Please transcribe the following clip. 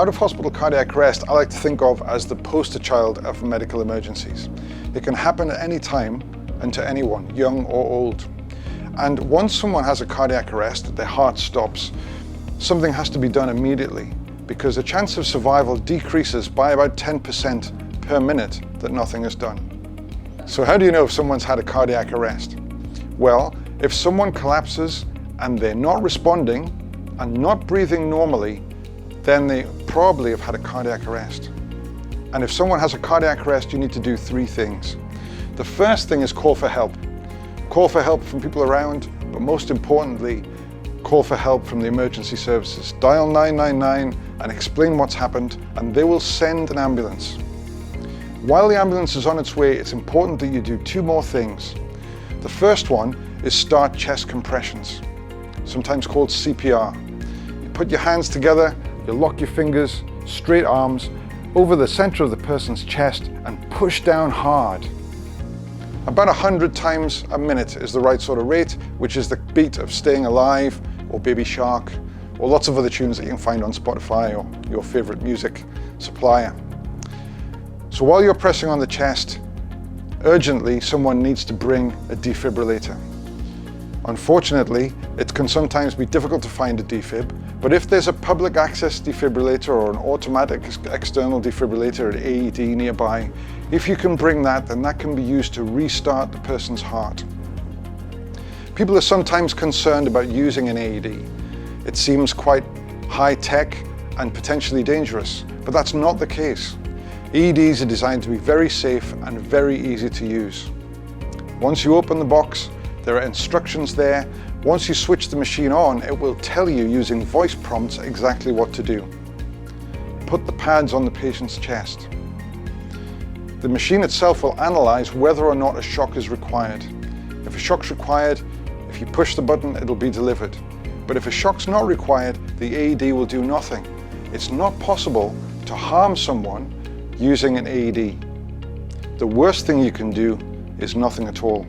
Out-of-hospital cardiac arrest I like to think of as the poster child of medical emergencies. It can happen at any time and to anyone, young or old. And once someone has a cardiac arrest, their heart stops, something has to be done immediately because the chance of survival decreases by about 10% per minute that nothing is done. So how do you know if someone's had a cardiac arrest? Well, if someone collapses and they're not responding and not breathing normally, then they probably have had a cardiac arrest. And if someone has a cardiac arrest, you need to do 3 things. The first thing is call for help. Call for help from people around, but most importantly, call for help from the emergency services. Dial 999 and explain what's happened, and they will send an ambulance. While the ambulance is on its way, it's important that you do 2 more things. The first one is start chest compressions, sometimes called CPR. You put your hands together, you lock your fingers, straight arms, over the center of the person's chest and push down hard. About 100 times a minute is the right sort of rate, which is the beat of Staying Alive or Baby Shark or lots of other tunes that you can find on Spotify or your favorite music supplier. So while you're pressing on the chest, urgently someone needs to bring a defibrillator. Unfortunately, it can sometimes be difficult to find a defib, but if there's a public access defibrillator or an automatic external defibrillator at AED nearby, if you can bring that, then that can be used to restart the person's heart. People are sometimes concerned about using an AED. It seems quite high-tech and potentially dangerous, but that's not the case. AEDs are designed to be very safe and very easy to use. Once you open the box, there are instructions there. Once you switch the machine on, it will tell you using voice prompts exactly what to do. Put the pads on the patient's chest. The machine itself will analyze whether or not a shock is required. If a shock's required, if you push the button, it'll be delivered. But if a shock's not required, the AED will do nothing. It's not possible to harm someone using an AED. The worst thing you can do is nothing at all.